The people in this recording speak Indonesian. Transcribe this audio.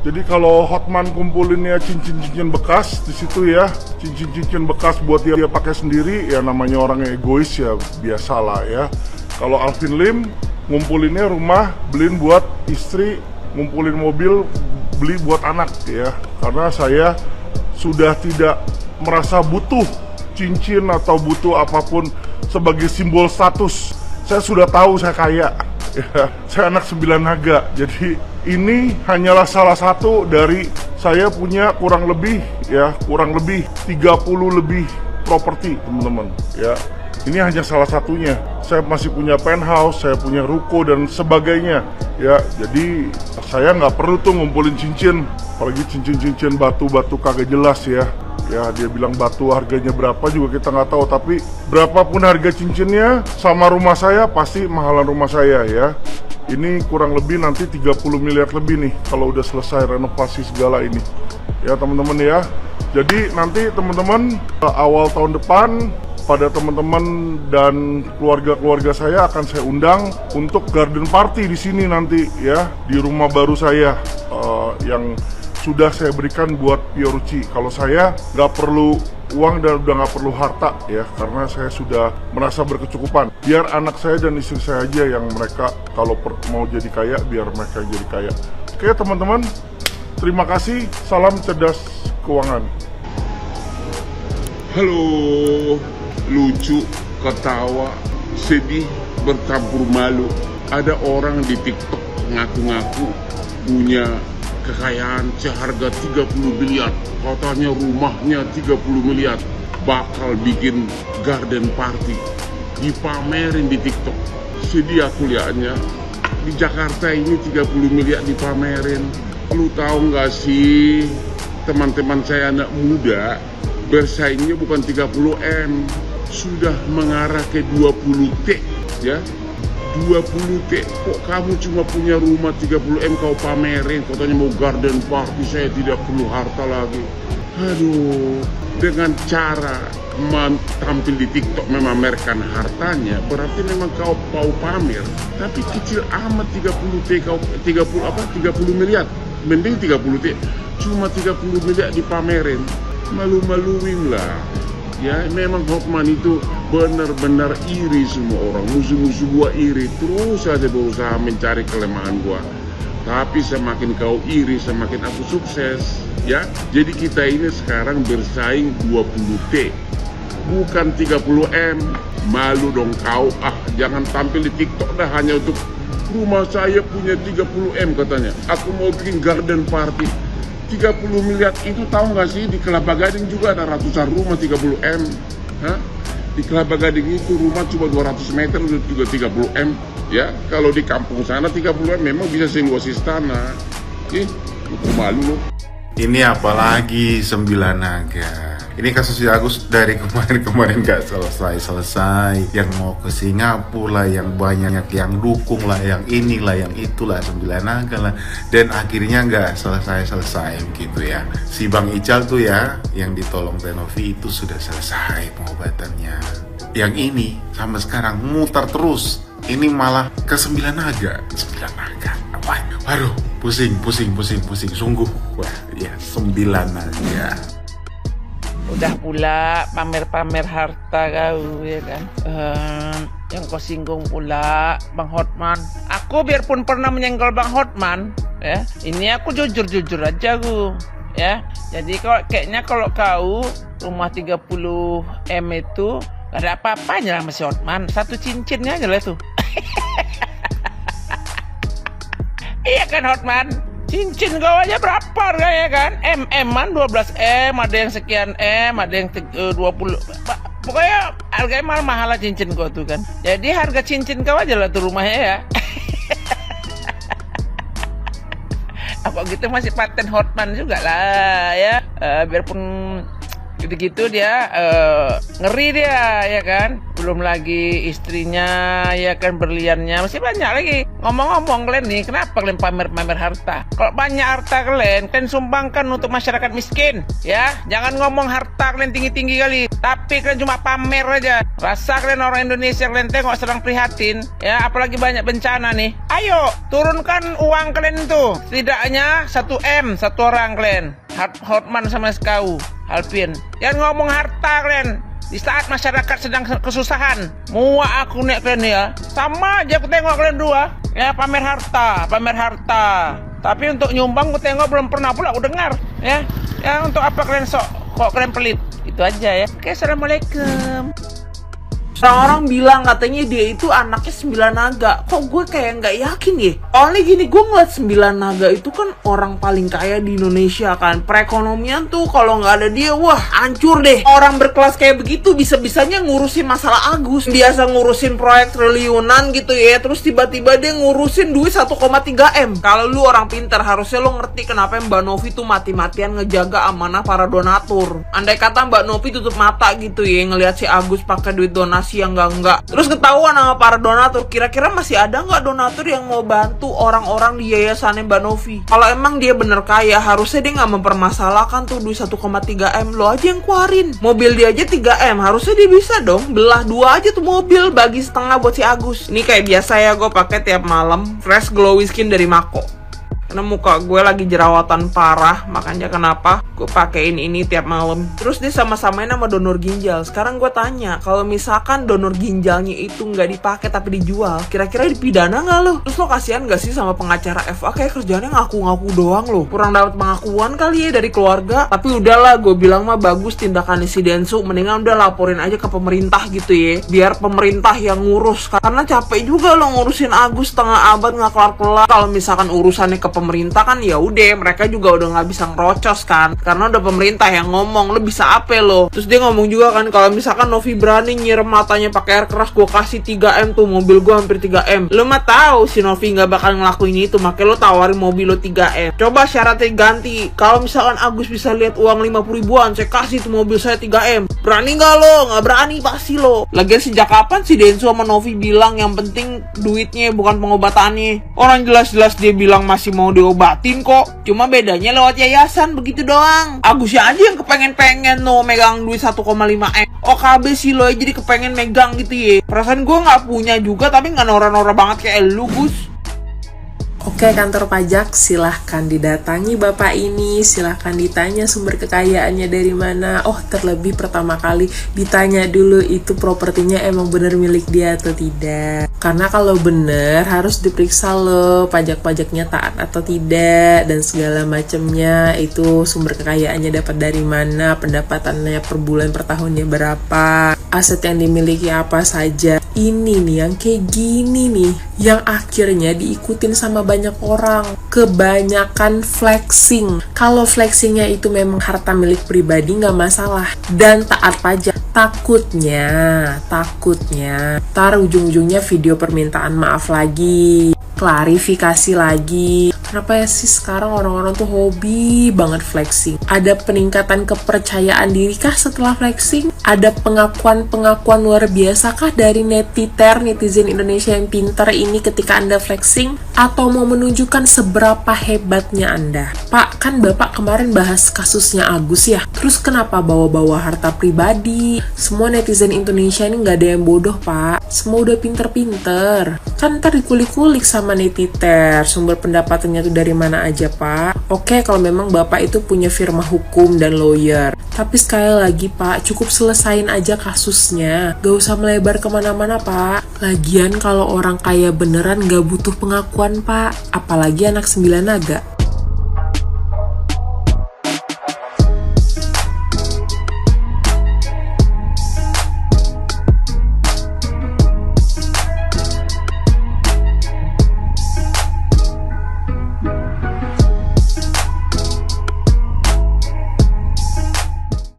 Jadi kalau Hotman kumpulinnya cincin-cincin bekas di situ ya, cincin-cincin bekas buat dia pakai sendiri, ya namanya orang yang egois ya biasalah ya. Kalau Alvin Lim ngumpulinnya rumah, beliin buat istri, ngumpulin mobil, beli buat anak ya. Karena saya sudah tidak merasa butuh cincin atau butuh apapun sebagai simbol status. Saya sudah tahu saya kaya. Ya, saya anak 9 naga, jadi ini hanyalah salah satu dari saya punya kurang lebih 30 lebih properti teman-teman ya. Ini hanya salah satunya. Saya masih punya penthouse, saya punya ruko dan sebagainya ya. Jadi saya nggak perlu tuh ngumpulin cincin, apalagi cincin-cincin batu-batu kagak jelas ya. Ya dia bilang batu harganya berapa juga kita nggak tahu, tapi berapapun harga cincinnya sama rumah saya pasti mahalan rumah saya ya. Ini kurang lebih nanti 30 miliar lebih nih kalau udah selesai renovasi segala ini ya teman-teman ya. Jadi nanti teman-teman awal tahun depan pada teman-teman dan keluarga-keluarga saya akan saya undang untuk garden party di sini nanti ya, di rumah baru saya yang sudah saya berikan buat Fiorucci. Kalau saya nggak perlu uang dan udah nggak perlu harta ya, karena saya sudah merasa berkecukupan. Biar anak saya dan istri saya aja yang mereka kalau mau jadi kaya, biar mereka jadi kaya. Oke teman-teman, terima kasih. Salam cerdas keuangan. Halo, lucu, ketawa, sedih, bercampur malu. Ada orang di TikTok ngaku-ngaku punya kekayaan seharga 30 miliar, katanya rumahnya 30 miliar, bakal bikin garden party, dipamerin di TikTok. Sedih aku lihatnya. Di Jakarta ini 30 miliar dipamerin. Lu tahu nggak sih, teman-teman saya anak muda bersaingnya bukan 30M, sudah mengarah ke 20T ya. 20T, kok kamu cuma punya rumah 30M kau pamerin, katanya mau garden party, saya tidak perlu harta lagi. Aduh, dengan cara tampil di TikTok memamerkan hartanya, berarti memang kau mau pamer, tapi kecil amat 30T kau 30 miliar, mending 30T, cuma 30 miliar dipamerin, malu-maluin lah. Ya memang Hotman itu benar-benar iri semua orang, musuh-musuh gua iri, terus saja berusaha mencari kelemahan gua. Tapi semakin kau iri, semakin aku sukses ya. Jadi kita ini sekarang bersaing 20T, bukan 30M. Malu dong kau, jangan tampil di TikTok dah hanya untuk rumah saya punya 30M katanya. Aku mau bikin garden party. 30 miliar itu tahu nggak sih, di Kelapa Gading juga ada ratusan rumah 30M. Di Kelapa Gading itu rumah cuma 200 meter juga 30M ya. Kalau di kampung sana 30M memang bisa seluas istana. Itu malu loh. Ini apalagi 9 naga. Ini kasus Agus dari kemarin gak selesai. Yang mau ke Singapura lah, yang banyak yang dukung lah, yang inilah, yang itulah, 9 naga lah. Dan akhirnya gak selesai gitu ya. Si Bang Ical tuh ya, yang ditolong Tenovi itu sudah selesai pengobatannya. Yang ini sampai sekarang muter terus. Ini malah ke 9 naga. 9 naga. Waduh, pusing sungguh. Wah, ya 9 naga. Udah pula pamer-pamer harta kau ya kan. Yang kau singgung pula Bang Hotman. Aku biarpun pernah menyenggol Bang Hotman ya, ini aku jujur aja aku ya. Jadi kayaknya kalau kau rumah 30M itu gak ada apa-apanya lah sama si Hotman. Satu cincinnya aja lah tuh. Iya kan Hotman? Cincin kau aja berapa harganya kan? M-an 12M, ada yang sekian M, ada yang 20. Pokoknya harganya mahal lah cincin kau tuh kan. Jadi harga cincin kau aja lah tuh rumahnya ya. Apa gitu masih paten Hotman juga lah ya. Biarpun gitu-gitu dia ngeri dia ya kan. Belum lagi istrinya ya kan, berliannya masih banyak lagi. Ngomong-ngomong kalian nih, kenapa kalian pamer-pamer harta? Kalau banyak harta kalian sumbangkan untuk masyarakat miskin. Ya, jangan ngomong harta kalian tinggi-tinggi kali, tapi kalian cuma pamer aja. Rasa kalian orang Indonesia, kalian tengok sedang prihatin. Ya, apalagi banyak bencana nih. Ayo, turunkan uang kalian itu. Setidaknya 1 M satu orang kalian. Hotman sama Skau, Alvin. Jangan ngomong harta kalian. Di saat masyarakat sedang kesusahan, muak aku nih kalian ya. Sama aja aku tengok kalian dua. Ya, pamer harta. Tapi untuk nyumbang aku tengok belum pernah pula aku dengar. Ya, untuk apa kalian kok kalian pelit? Itu aja ya. Oke, assalamualaikum. Orang-orang bilang katanya dia itu anaknya 9 naga. Kok gue kayak nggak yakin ya? Soalnya gini, gue ngeliat 9 naga itu kan orang paling kaya di Indonesia kan. Perekonomian tuh kalau nggak ada dia, wah hancur deh. Orang berkelas kayak begitu bisa-bisanya ngurusin masalah Agus. Biasa ngurusin proyek triliunan gitu ya. Terus tiba-tiba dia ngurusin duit 1,3 M. Kalau lu orang pintar harusnya lu ngerti kenapa Mbak Novi tuh mati-matian ngejaga amanah para donatur. Andai kata Mbak Novi tutup mata gitu ya ngelihat si Agus pakai duit donasi yang enggak. Terus ketahuan sama para donatur, kira-kira masih ada nggak donatur yang mau bantu orang-orang di yayasannya Mbak Novi? Kalau emang dia bener kaya, harusnya dia nggak mempermasalahkan tuh duit 1,3 M. Lo aja yang keluarin. Mobil dia aja 3 M, harusnya dia bisa dong belah 2 aja tuh mobil, bagi setengah buat si Agus. Ini kayak biasa ya, gue pakai tiap malam fresh glowy skin dari Mako. Karena muka gue lagi jerawatan parah, makanya kenapa gue pakein ini tiap malam. Terus dia sama-samain sama donor ginjal. Sekarang gue tanya, kalau misalkan donor ginjalnya itu nggak dipakai tapi dijual, kira-kira dipidana nggak lo? Terus lo kasihan nggak sih sama pengacara FA? Kayak kerjanya ngaku-ngaku doang lo. Kurang dapat pengakuan kali ya dari keluarga. Tapi udahlah, gue bilang mah bagus tindakan si Densu. Mendingan udah laporin aja ke pemerintah gitu ya, biar pemerintah yang ngurus. Karena capek juga lo ngurusin Agus setengah abad nggak kelar-kelar. Kalau misalkan urusannya ke pemerintah kan ya udah, mereka juga udah nggak bisa ngerocos kan, karena udah pemerintah yang ngomong. Lo bisa apa lo? Terus dia ngomong juga kan, kalau misalkan Novi berani nyiram matanya pakai air keras, gue kasih 3 M tuh, mobil gue hampir 3 M. Lo mah tahu si Novi nggak bakal ngelakuin itu, makanya lo tawarin mobil lo 3 M. Coba syaratnya ganti, kalau misalkan Agus bisa lihat uang 50 ribuan, saya kasih tuh mobil saya 3 M. Berani nggak lo? Nggak berani pasti lo. Lagian sejak kapan si Densu sama Novi bilang yang penting duitnya bukan pengobatannya? Orang jelas-jelas dia bilang masih mau diobatin kok, cuma bedanya lewat yayasan begitu doang. Agusnya aja yang kepengen-pengen no megang duit 1,5 M. OKB sih lo jadi kepengen megang gitu ya. Perasaan gue nggak punya juga, tapi nggak nora-nora banget kayak lu, Gus. Oke, kantor pajak, silahkan didatangi bapak ini, silahkan ditanya sumber kekayaannya dari mana. Oh, terlebih pertama kali ditanya dulu itu propertinya emang bener milik dia atau tidak. Karena kalau bener harus diperiksa loh pajak-pajaknya taat atau tidak dan segala macamnya. Itu sumber kekayaannya dapat dari mana, pendapatannya per bulan per tahunnya berapa, aset yang dimiliki apa saja. Ini nih yang kayak gini nih yang akhirnya diikutin sama banyak orang. Kebanyakan flexing. Kalau flexingnya itu memang harta milik pribadi nggak masalah dan taat pajak. Takutnya tar ujung-ujungnya video permintaan maaf lagi, klarifikasi lagi. Kenapa ya sih sekarang orang-orang tuh hobi banget flexing? Ada peningkatan kepercayaan diri kah setelah flexing? Ada pengakuan-pengakuan luar biasa kah dari netizen Indonesia yang pintar ini ketika Anda flexing? Atau mau menunjukkan seberapa hebatnya Anda? Pak, kan Bapak kemarin bahas kasusnya Agus ya? Terus kenapa bawa-bawa harta pribadi? Semua netizen Indonesia ini nggak ada yang bodoh, Pak. Semua udah pinter-pinter. Kan ntar dikulik-kulik sama netizen sumber pendapatannya tuh dari mana aja, Pak. Oke, kalau memang Bapak itu punya firma hukum dan lawyer. Tapi sekali lagi, Pak, cukup selesain aja kasusnya. Gak usah melebar kemana-mana, Pak. Lagian kalau orang kaya beneran gak butuh pengakuan, Pak. Apalagi anak 9 naga.